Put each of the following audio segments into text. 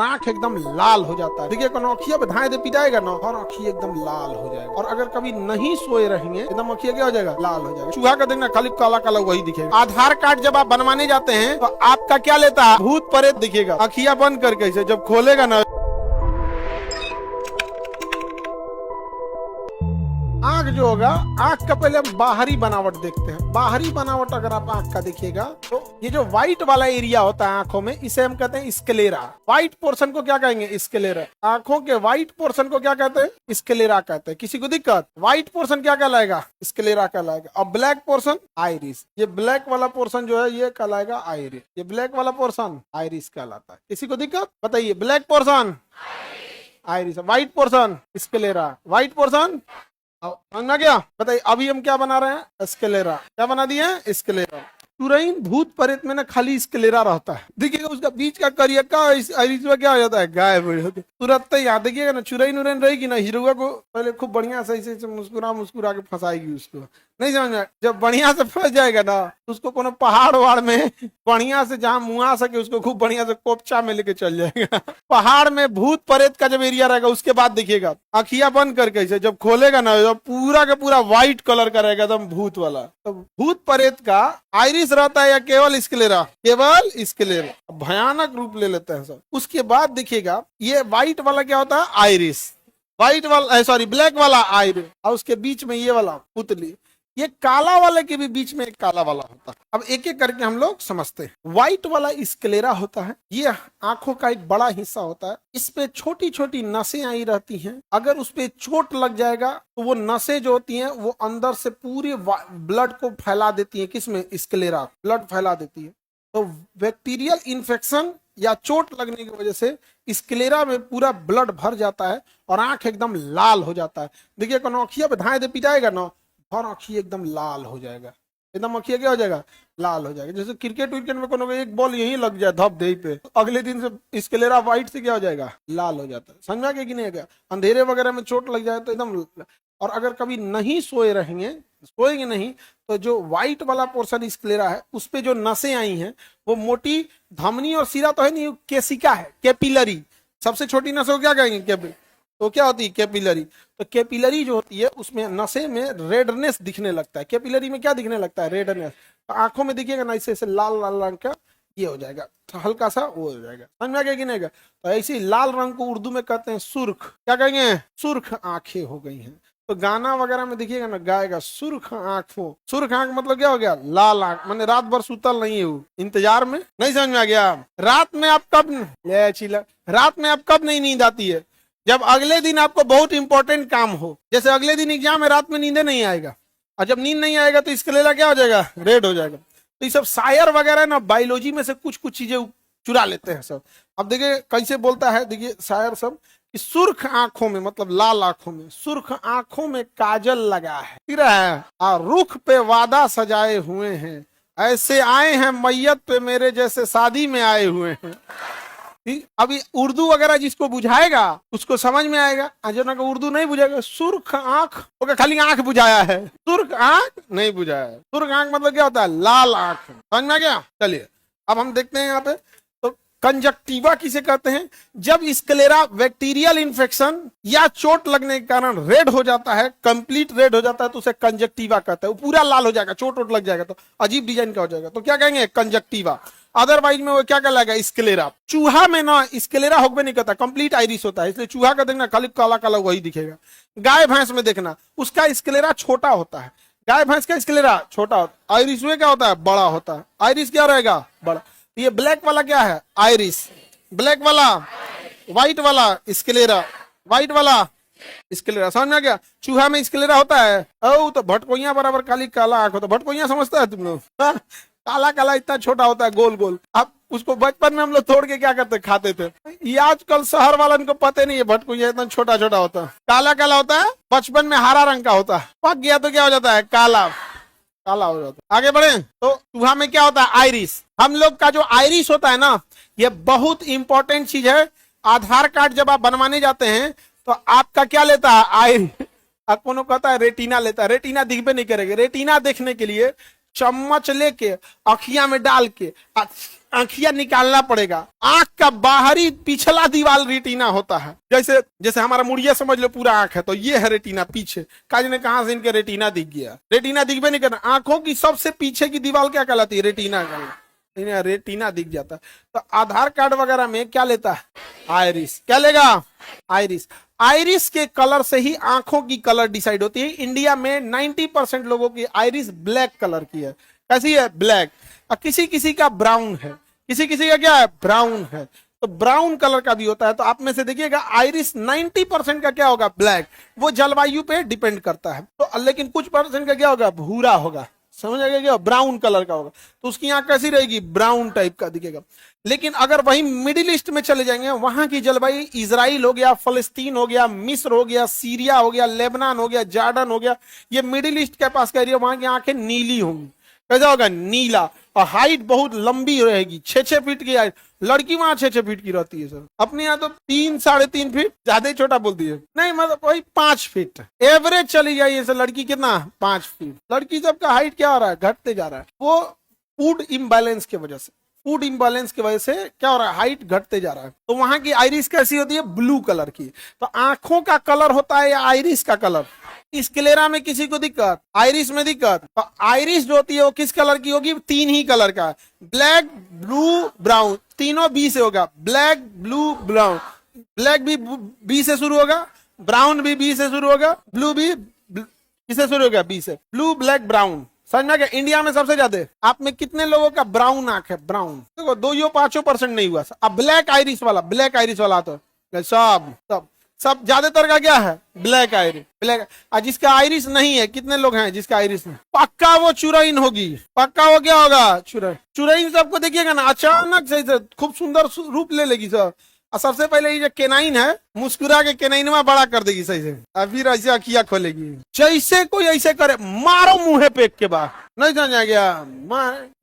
आंख एकदम लाल हो जाता है। देखिए अखिया पे धाए दे पिटाएगा ना और आंखी एकदम लाल हो जाएगा। और अगर कभी नहीं सोए रहेंगे एकदम अखिया क्या हो जाएगा, लाल हो जाएगा। चूहा का देखना खाली काला काला वही दिखेगा। आधार कार्ड जब आप बनवाने जाते हैं तो आपका क्या लेता है, भूत प्रेत दिखेगा। अखिया बंद करके इसे जब खोलेगा ना, आंख जो होगा, आंख का पहले हम बाहरी बनावट देखते हैं। बाहरी बनावट अगर आप आंख का देखिएगा तो ये जो व्हाइट वाला एरिया होता है आंखों में, इसे हम कहते हैं स्क्लेरा। व्हाइट पोर्शन को क्या कहेंगे, स्क्लेरा। आंखों के व्हाइट पोर्शन को क्या कहते हैं, स्क्लेरा कहते हैं। किसी को दिक्कत, व्हाइट पोर्शन क्या कहलाएगा, स्क्लेरा कहलाएगा। और ब्लैक पोर्शन आइरिस। ये ब्लैक वाला पोर्शन जो है ये कहलाएगा आइरिस। ये ब्लैक वाला पोर्शन आइरिस कहलाता है। किसी को दिक्कत बताइए, black portion iris, white portion sclera. White portion समझ गया। बताइए अभी हम क्या बना रहे हैं, स्क्लेरा। क्या बना दिए हैं, स्क्लेरा। तुरंत भूत प्रेत में ना खाली स्क्लेरा रहता है। देखिएगा उसका बीच का करियक्का आइरिस में क्या हो जाता है, गायब हो जाता है तुरंत। यहाँ देखिएगा ना, चुरैन उरैन रहेगी ना, हीरोआ को पहले खूब बढ़िया से ऐसे मुस्कुरा मुस्कुरा के फंसाएगी उसको। नहीं समझ में, जब बढ़िया से फंस जाएगा ना, उसको कोनो पहाड़ वहाड़ में बढ़िया से जहाँ मुआ सके उसको खूब बढ़िया से कोपचा में लेके चल जाएगा। पहाड़ में भूत प्रेत का जब एरिया रहेगा उसके बाद देखिएगा अखिया बंद करके इसे जब खोलेगा ना, जब पूरा का पूरा व्हाइट कलर का रहेगा एकदम भूत वाला। तो भूत प्रेत का आइरिस रहता है या केवल स्क्लेरा, केवल स्क्लेरा। भयानक रूप ले लेते हैं सब। उसके बाद देखिएगा ये व्हाइट वाला क्या होता है, आइरिस। व्हाइट वाला सॉरी ब्लैक वाला आइरिस, और उसके बीच में ये वाला पुतली। ये काला वाले के भी बीच में एक काला वाला होता है। अब एक एक करके हम लोग समझते हैं। व्हाइट वाला स्क्लेरा होता है, ये आंखों का एक बड़ा हिस्सा होता है। इस पे छोटी छोटी नसें आई रहती हैं। अगर उस पे चोट लग जाएगा तो वो नसें जो होती हैं वो अंदर से पूरी ब्लड को फैला देती है। किसमें, स्क्लेरा, ब्लड फैला देती है। तो बैक्टीरियल इन्फेक्शन या चोट लगने की वजह से स्क्लेरा में पूरा ब्लड भर जाता है और आंख एकदम लाल हो जाता है। देखिए अखिया पे धाए दे पिटाएगा ना और आँखी एकदम लाल हो जाएगा। एकदम अखिया क्या हो जाएगा, लाल हो जाएगा। जैसे क्रिकेट विकेट में कोनो एक बॉल यही लग जाए धप दे पे, तो अगले दिन से स्क्लेरा व्हाइट से क्या हो जाएगा, लाल हो जाता है। समझा कि नहीं है। अंधेरे वगैरह में चोट लग जाए तो एकदम। और अगर कभी नहीं सोए रहेंगे, सोएंगे नहीं, तो जो व्हाइट वाला पोर्शन स्क्लेरा है उस पे जो नसें आई हैं वो मोटी धमनी और सिरा तो है नहीं, केसिका है, कैपिलरी। सबसे छोटी नसों को क्या कहेंगे, कैपिलरी। तो क्या होती है, कैपिलरी। तो कैपिलरी जो होती है उसमें नशे में रेडनेस दिखने लगता है। कैपिलरी में क्या दिखने लगता है, रेडनेस। तो आंखों में दिखेगा ना ऐसे लाल लाल रंग का ये हो जाएगा, तो हल्का सा वो हो जाएगा। समझ में आ गया कि नहीं? तो ऐसे लाल रंग को उर्दू में कहते हैं सुर्ख। क्या कहेंगे, सुर्ख आंखें हो गई हैं। तो गाना वगैरह में देखिएगा ना, गाएगा सुर्ख आंखों। सुर्ख आंख मतलब क्या हो गया, लाल आंख। मैंने रात भर सुतल नहीं हूँ, इंतजार में। नहीं समझ में आ गया। रात में आप कब नहीं नींद आती है, जब अगले दिन आपको बहुत इंपॉर्टेंट काम हो। जैसे अगले दिन एग्जाम है, रात में नींद नहीं आएगा, और जब नींद नहीं आएगा तो स्क्लेरा क्या हो जाएगा, रेड हो जाएगा। तो ये सब शायर वगैरह ना बायोलॉजी में से कुछ कुछ चीजें चुरा लेते हैं सब। अब देखिए कैसे बोलता है, देखिए शायर सब कि सुर्ख आंखों में मतलब लाल आंखों में, सुर्ख आंखों में काजल लगा है, और रुख पे वादा सजाए हुए हैं, ऐसे आए हैं मैयत पे मेरे जैसे शादी में आए हुए हैं। अभी उर्दू वगैरह जिसको बुझाएगा उसको समझ में आएगा, जना को उर्दू नहीं बुझाएगा। सुर्ख आंख होगा, खाली आंख बुझाया है, सुर्ख आंख नहीं बुझाया है। सुर्ख आंख मतलब क्या होता है, लाल आंख। समझ में आ गया। चलिए अब हम देखते हैं यहाँ पे, तो कंजक्टिवा किसे कहते हैं, जब स्क्लेरा बैक्टीरियल इन्फेक्शन या चोट लगने के कारण रेड हो जाता है, कंप्लीट रेड हो जाता है, तो उसे कंजक्टिवा कहते हैं। वो पूरा लाल हो जाएगा, चोट वोट लग जाएगा तो अजीब डिजाइन का हो जाएगा, तो क्या कहेंगे, कंजक्टिवा। अदरवाइज में वो क्या कहलाएगा, स्क्लेरा। चूहा में ना स्क्लेरा होगा नहीं करता, कंप्लीट आइरिस होता है, इसलिए चूहा का देखना खाली काला काला वही दिखेगा। गाय भैंस में देखना उसका स्क्लेरा छोटा होता है, गाय भैंस का स्क्लेरा छोटा होता है। आइरिस में क्या होता है, बड़ा होता है। आइरिस क्या रहेगा, बड़ा। ये ब्लैक वाला क्या है, आइरिस। ब्लैक वाला, व्हाइट वाला स्क्लेरा, व्हाइट वाला स्क्लेरा। समझ में आ गया। चूहा में स्क्लेरा होता है, ओ तो भटकोइया बराबर काली काला आंख होता है। भटकोइया समझता है तुम लोग, काला काला इतना छोटा होता है, गोल गोल। अब उसको बचपन में हम लोग तोड़ के क्या करते, खाते थे। ये आजकल शहर वालों को पता नहीं है, भटकुइया इतना छोटा छोटा होता है, काला काला होता है। बचपन में हरा रंग का होता है, पक गया तो क्या हो जाता है, काला काला हो जाता है। आगे बढ़े तो चूहा में क्या होता है, आइरिस। हम लोग का जो आइरिस होता है ना, ये बहुत इंपॉर्टेंट चीज है। आधार कार्ड जब आप बनवाने जाते हैं तो आपका क्या लेता है, आइरिस। कोनो कहता है रेटिना लेता है, रेटिना दिखबे नहीं करेगा। रेटिना देखने के लिए चम्मच लेके आँखिया में डाल के आँखिया निकालना पड़ेगा। आंख का बाहरी पिछला दीवार रेटिना होता है। जैसे जैसे हमारा मुड़िया समझ लो पूरा आंख है, तो ये है रेटिना पीछे। काज ने कहा से इनके रेटिना दिख गया, रेटिना दिखबे नहीं करना। आंखों की सबसे पीछे की दीवार क्या कहलाती है? रेटिना कहलाती। रेटिना दिख जाता है। तो आधार कार्ड वगैरह में क्या लेता है? आइरिस। क्या लेगा? आइरिस। आइरिस के कलर से ही आंखों की कलर डिसाइड होती है। इंडिया में 90% लोगों की आइरिस ब्लैक कलर की है। कैसी है? ब्लैक। और किसी किसी का ब्राउन है, किसी किसी का क्या है? ब्राउन है। तो ब्राउन कलर का भी होता है। तो आप में से देखिएगा आइरिस 90% का क्या होगा? ब्लैक। वो जलवायु पे डिपेंड करता है। तो लेकिन कुछ परसेंट का क्या होगा? भूरा होगा। समझ आ गया? क्या ब्राउन कलर का होगा। तो उसकी आंख कैसी रहेगी? ब्राउन टाइप का दिखेगा। लेकिन अगर वही मिडिल ईस्ट में चले जाएंगे, वहां की जलवायु इजराइल हो गया, फलस्तीन हो गया, मिस्र हो गया, सीरिया हो गया, लेबनान हो गया, जॉर्डन हो गया, ये मिडिल ईस्ट के पास का एरिया, वहां की आंखें नीली होंगी। कैसा होगा? नीला। और हाइट बहुत लंबी रहेगी, 6-6 फीट की हाइट। लड़की वहां 6-6 फीट की रहती है सर। अपने यहाँ तो 3-3.5 फीट, ज्यादा ही छोटा बोलती है। नहीं मतलब वही 5 फीट एवरेज चली जाइए सर। लड़की कितना? 5 फीट। लड़की सबका हाइट क्या हो रहा है? घटते जा रहा है। वो फूड इम्बैलेंस की वजह से, फूड इम्बैलेंस की वजह से क्या हो रहा है? हाइट घटते जा रहा है। तो वहां की आइरिस कैसी होती है? ब्लू कलर की। तो आंखों का कलर होता है या आइरिस का कलर? स्क्लेरा में किसी को दिक्कत, आइरिस में दिक्कत। तो आइरिस जो होती है वो किस कलर की होगी? 3 ही कलर का, ब्लैक, ब्लू, ब्राउन। तीनों बी से होगा। Black, blue, brown. ब्लैक भी बी से शुरू होगा, ब्राउन भी बी से शुरू होगा, ब्लू भी किससे शुरू होगा? बी से। Blue, black, brown. समझ में आ गया? इंडिया में सबसे ज्यादा आप में कितने लोगों का ब्राउन आंख है? ब्राउन। देखो 2-5% नहीं हुआ। अब ब्लैक आइरिस वाला, ब्लैक आइरिस वाला तो सब ज्यादातर का क्या है? Black iris. ब्लैक। और जिसका आइरिस नहीं है, कितने लोग हैं जिसका आइरिस नहीं? पक्का वो चुरैन होगी। पक्का वो क्या होगा? चुरैन। चुरैन सबको देखिएगा ना अचानक से खूब सुंदर रूप ले लेगी सर। और सबसे पहले ये जो केनाइन है, मुस्कुरा के केनाइनवा बड़ा कर देगी सही से। और फिर ऐसे अखियां खोलेगी। जैसे कोई ऐसे करे, मारो मुंहे पे के बाद। नहीं जान जा गया?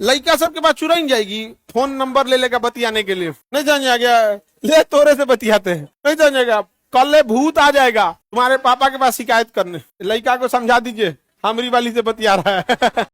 लड़का सबके पास चुरैन जाएगी, फोन नंबर ले लेगा बतियाने के लिए। नहीं जान जा गया? ले तोरे से बतियाते हैं। नहीं जान जाएगा? कल भूत आ जाएगा तुम्हारे पापा के पास शिकायत करने। लड़का को समझा दीजिए, हमरी वाली से बतिया रहा है।